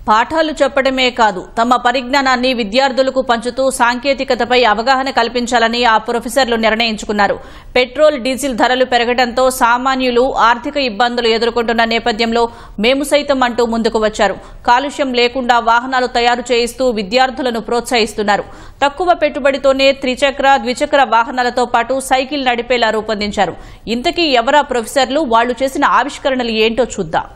పాఠాలు చెప్పడమే కాదు తమ పరిజ్ఞానాన్ని విద్యార్థులకు పంచుతూ సాంకేతికతపై అవగాహన కల్పించాలని ఆ ప్రొఫెసర్లు నిర్ణయించుకున్నారు. పెట్రోల్, డీజిల్ ధరలు పెరగడంతో సామాన్యులు ఆర్థిక ఇబ్బందులు ఎదుర్కొంటున్న నేపథ్యంలో మేము సైతం అంటూ ముందుకు వచ్చారు. కాలుష్యం లేకుండా వాహనాలు తయారు చేయిస్తూ విద్యార్థులను ప్రోత్సహిస్తున్నారు. తక్కువ పెట్టుబడితోనే త్రిచక్ర, ద్విచక్ర వాహనాలతో పాటు సైకిల్ నడిపేలా రూపొందించారు. ఇంతకీ ఎవరా ప్రొఫెసర్లు, వాళ్లు చేసిన ఆవిష్కరణలు ఏంటో చూద్దాం.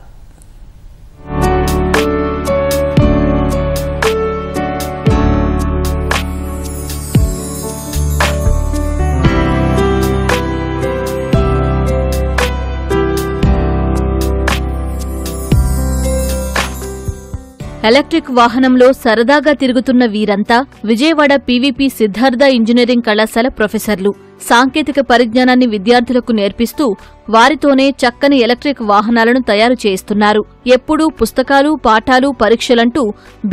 ఎలక్ట్రిక్ వాహనంలో సరదాగా తిరుగుతున్న వీరంతా విజయవాడ పీవీపీ సిద్ధార్థ ఇంజనీరింగ్ కళాశాల ప్రొఫెసర్లు. సాంకేతిక పరిజ్ఞానాన్ని విద్యార్థులకు నేర్పిస్తూ వారితోనే చక్కని ఎలక్ట్రిక్ వాహనాలను తయారు చేయిస్తున్నారు. ఎప్పుడూ పుస్తకాలు, పాఠాలు, పరీక్షలంటూ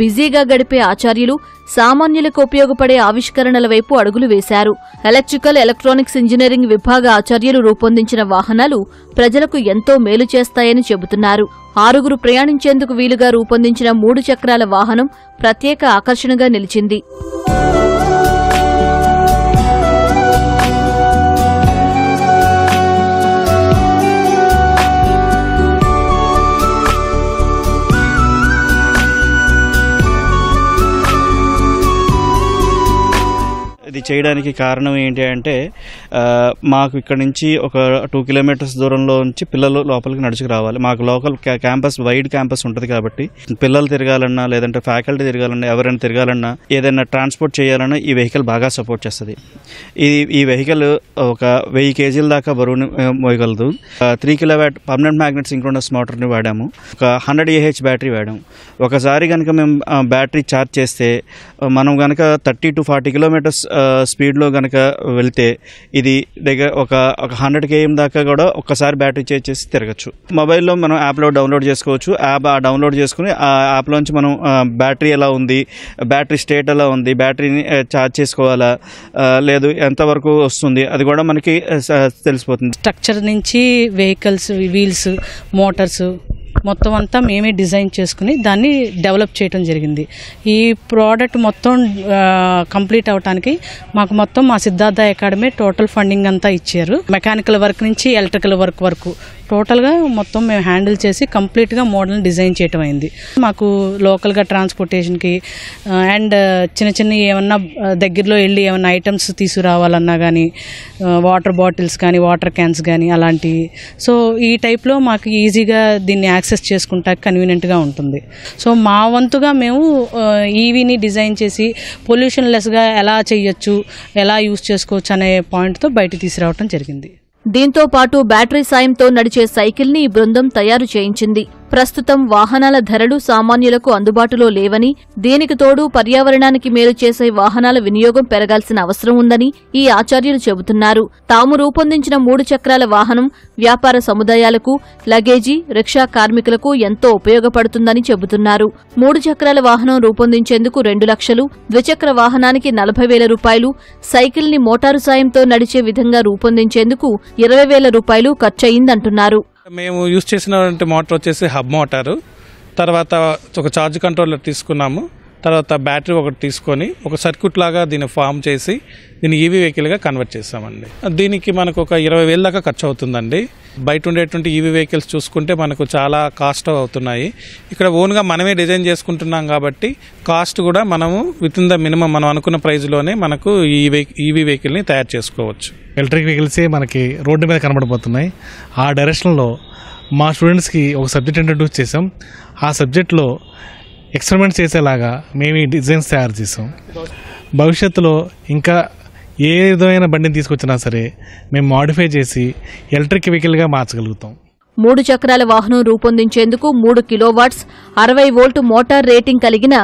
బిజీగా గడిపే ఆచార్యులు సామాన్యులకు ఉపయోగపడే ఆవిష్కరణల వైపు అడుగులు వేశారు. ఎలక్ట్రికల్, ఎలక్ట్రానిక్స్ ఇంజనీరింగ్ విభాగ ఆచార్యులు రూపొందించిన వాహనాలు ప్రజలకు ఎంతో మేలు చేస్తాయని చెబుతున్నారు. 6 ప్రయాణించేందుకు వీలుగా రూపొందించిన 3 చక్రాల వాహనం ప్రత్యేక ఆకర్షణగా నిలిచింది. ఇది చేయడానికి కారణం ఏంటి అంటే మాకు ఇక్కడ నుంచి ఒక 2 కిలోమీటర్స్ దూరంలో నుంచి పిల్లలు లోపలికి నడుచుకు రావాలి. మాకు లోకల్ క్యాంపస్, వైడ్ క్యాంపస్ ఉంటుంది కాబట్టి పిల్లలు తిరగాలన్నా, లేదంటే ఫ్యాకల్టీ తిరగాలన్నా, ఎవరైనా తిరగాలన్నా, ఏదైనా ట్రాన్స్పోర్ట్ చేయాలన్నా ఈ వెహికల్ బాగా సపోర్ట్ చేస్తుంది. ఈ వెహికల్ ఒక 1000 కేజీల దాకా బరువుని మోయగలదు. 3 కిలోవాట్ పర్మనెంట్ మ్యాగ్నెట్ సింక్రోనస్ మోటార్ని వాడాము. ఒక 100 AH బ్యాటరీ వాడాము. ఒకసారి కనుక మేము బ్యాటరీ ఛార్జ్ చేస్తే మనం కనుక 30 to 40 కిలోమీటర్స్ స్పీడ్లో కనుక వెళ్తే ఇది దగ్గర ఒక 100 km దాకా కూడా ఒక్కసారి బ్యాటరీ చేంజ్ చేసి తిరగచ్చు. మొబైల్లో మనం యాప్లో డౌన్లోడ్ చేసుకోవచ్చు. యాప్ డౌన్లోడ్ చేసుకుని ఆ యాప్లోంచి మనం బ్యాటరీ ఎలా ఉంది, బ్యాటరీ స్టేట్ ఎలా ఉంది, బ్యాటరీని ఛార్జ్ చేసుకోవాలా లేదు, ఎంతవరకు వస్తుంది, అది కూడా మనకి తెలిసిపోతుంది. స్ట్రక్చర్ నుంచి వెహికల్స్, వీల్స్, మోటార్స్ మొత్తం అంతా మేమే డిజైన్ చేసుకుని దాన్ని డెవలప్ చేయడం జరిగింది. ఈ ప్రోడక్ట్ మొత్తం కంప్లీట్ అవడానికి మాకు మొత్తం మా సిద్ధార్థ అకాడమీ టోటల్ ఫండింగ్ అంతా ఇచ్చారు. మెకానికల్ వర్క్ నుంచి ఎలక్ట్రికల్ వర్క్ వరకు టోటల్గా మొత్తం మేము హ్యాండిల్ చేసి కంప్లీట్గా మోడల్ని డిజైన్ చేయటం అయింది. మాకు లోకల్గా ట్రాన్స్పోర్టేషన్కి అండ్ చిన్న ఏమన్నా దగ్గరలో వెళ్ళి ఏమన్నా ఐటమ్స్ తీసుకురావాలన్నా కానీ, వాటర్ బాటిల్స్ కానీ, వాటర్ క్యాన్స్ కానీ అలాంటివి. సో ఈ టైప్లో మాకు ఈజీగా దీన్ని యాక్సెస్ చేసుకుంటా కన్వీనియంట్గా ఉంటుంది. సో మా వంతుగా మేము ఈవీని డిజైన్ చేసి పొల్యూషన్ లెస్గా ఎలా చేయొచ్చు, ఎలా యూజ్ చేసుకోవచ్చు అనే పాయింట్తో బయట తీసుకురావడం జరిగింది. దీంతో పాటు బ్యాటరీ సాయంతో నడిచే సైకిల్ ని ఈ బృందం తయారు చేయించింది. ప్రస్తుతం వాహనాల ధరలు సామాన్యులకు అందుబాటులో లేవని, దీనికి తోడు పర్యావరణానికి మేలు చేసే వాహనాల వినియోగం పెరగాల్సిన అవసరం ఉందని ఈ ఆచార్యులు చెబుతున్నారు. తాము రూపొందించిన 3 చక్రాల వాహనం వ్యాపార సముదాయాలకు, లగేజీ, రిక్షా కార్మికులకు ఎంతో ఉపయోగపడుతుందని చెబుతున్నారు. 3 చక్రాల వాహనం రూపొందించేందుకు 2 లక్షలు, ద్విచక్ర వాహనానికి 40,000 రూపాయలు, సైకిల్ ని మోటారు సాయంతో నడిచే విధంగా రూపొందించేందుకు 20,000 రూపాయలు ఖర్చయిందంటున్నారు. మేము యూజ్ చేసినటువంటి మోటార్ వచ్చేసి హబ్ మోటారు. తర్వాత ఒక ఛార్జ్ కంట్రోలర్ తీసుకున్నాము. తర్వాత బ్యాటరీ ఒకటి తీసుకొని ఒక సర్క్యూట్ లాగా దీన్ని ఫామ్ చేసి దీన్ని ఈవీ వెహికల్గా కన్వర్ట్ చేస్తామండి. దీనికి మనకు ఒక 20,000 దాకా ఖర్చు అవుతుందండి. బయట ఉండేటువంటి ఈవీ వెహికల్స్ చూసుకుంటే మనకు చాలా కాస్ట్ అవుతున్నాయి. ఇక్కడ ఓన్గా మనమే డిజైన్ చేసుకుంటున్నాం కాబట్టి కాస్ట్ కూడా మనము విత్ ఇన్ ద మినిమం మనం అనుకున్న ప్రైస్లోనే మనకు ఈవీ వెహికల్ని తయారు చేసుకోవచ్చు. ఎలక్ట్రిక్ వెహికల్సే మనకి రోడ్డు మీద కనబడిపోతున్నాయి. ఆ డైరెక్షన్లో మా స్టూడెంట్స్కి ఒక సబ్జెక్ట్ ఇంట్రడ్యూస్ చేసాం. ఆ సబ్జెక్ట్లో ఎక్స్పెరిమెంట్స్ చేసేలాగా మేము ఈ డిజైన్స్ తయారు చేసాం. భవిష్యత్తులో ఇంకా ఏ విధమైన బండిని తీసుకొచ్చినా సరే మేము మాడిఫై చేసి ఎలక్ట్రిక్ వెహికల్గా మార్చగలుగుతాం. 3 చక్రాల వాహనం రూపొందించేందుకు 3 కిలోవాట్స్ 60 వోల్ట్ మోటార్ రేటింగ్ కలిగిన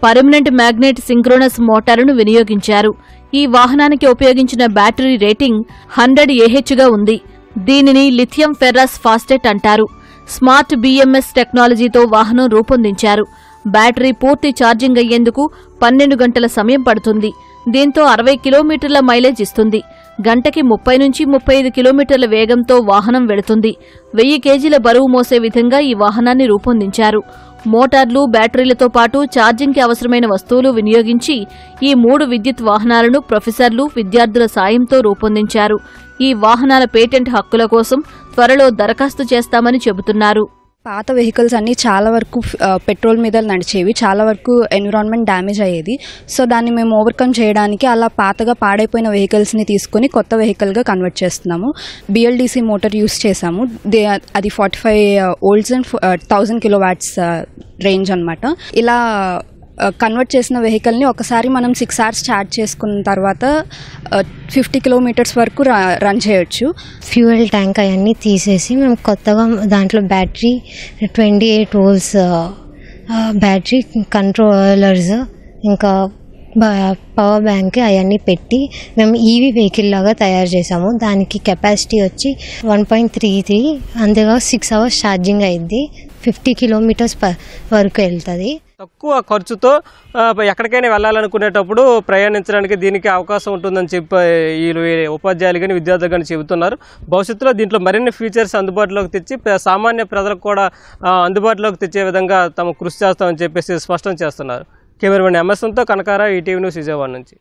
పర్మనెంట్ మ్యాగ్నెట్ సింక్రోనస్ మోటారును వినియోగించారు. ఈ వాహనానికి ఉపయోగించిన బ్యాటరీ రేటింగ్ 100 AH గా ఉంది. దీనిని లిథియం ఫెర్రస్ ఫాస్ఫేట్ అంటారు. స్మార్ట్ BMS టెక్నాలజీతో వాహనం రూపొందించారు. బ్యాటరీ పూర్తి ఛార్జింగ్ అయ్యేందుకు 12 గంటల సమయం పడుతుంది. దీంతో 60 కిలోమీటర్ల మైలేజ్ ఇస్తుంది. గంటకి 30 నుంచి 35 కిలోమీటర్ల వేగంతో వాహనం వెళుతుంది. 1000 కేజీల బరువు మోసే విధంగా ఈ వాహనాన్ని రూపొందించారు. మోటార్లు, బ్యాటరీలతో పాటు ఛార్జింగ్కి అవసరమైన వస్తువులు వినియోగించి ఈ 3 విద్యుత్ వాహనాలను ప్రొఫెసర్లు విద్యార్థుల సాయంతో రూపొందించారు. ఈ వాహనాల పేటెంట్ హక్కుల కోసం త్వరలో దరఖాస్తు చేస్తామని చెబుతున్నారు. పాత వెహికల్స్ అన్నీ చాలా వరకు పెట్రోల్ మీద నడిచేవి, చాలా వరకు ఎన్విరాన్మెంట్ డ్యామేజ్ అయ్యేది. సో దాన్ని మేము ఓవర్కమ్ చేయడానికి అలా పాతగా పాడైపోయిన వెహికల్స్ని తీసుకొని కొత్త వెహికల్గా కన్వర్ట్ చేస్తున్నాము. BLDC మోటార్ యూస్ చేసాము. అది 45 volts and 1000 kilowatts రేంజ్ అనమాట. ఇలా కన్వర్ట్ చేసిన వెహికల్ని ఒకసారి మనం 6 hours ఛార్జ్ చేసుకున్న తర్వాత 50 kilometers వరకు రన్ చేయొచ్చు. ఫ్యూయల్ ట్యాంక్ అవన్నీ తీసేసి మేము కొత్తగా దాంట్లో బ్యాటరీ 28 volts బ్యాటరీ కంట్రోలర్స్ ఇంకా పవర్ బ్యాంక్ అవన్నీ పెట్టి మేము ఈవీ వెహికల్ లాగా తయారు చేసాము. దానికి కెపాసిటీ వచ్చి 1.33, అందుగా 6 hours ఛార్జింగ్ అయింది. 50 kilometers వరకు వెళ్తుంది. తక్కువ ఖర్చుతో ఎక్కడికైనా వెళ్ళాలనుకునేటప్పుడు ప్రయాణించడానికి దీనికి అవకాశం ఉంటుందని చెప్పి ఈ ఉపాధ్యాయులు కానీ విద్యార్థులు కానీ చెబుతున్నారు. భవిష్యత్తులో దీంట్లో మరిన్ని ఫీచర్స్ అందుబాటులోకి తెచ్చి సామాన్య ప్రజలకు కూడా అందుబాటులోకి తెచ్చే విధంగా తమ కృషి చేస్తామని చెప్పేసి స్పష్టం చేస్తున్నారు. కెమెరామెన్ ఎంఎస్తో కనకారా, ఈటీవీ న్యూస్ విజయవాడ నుంచి.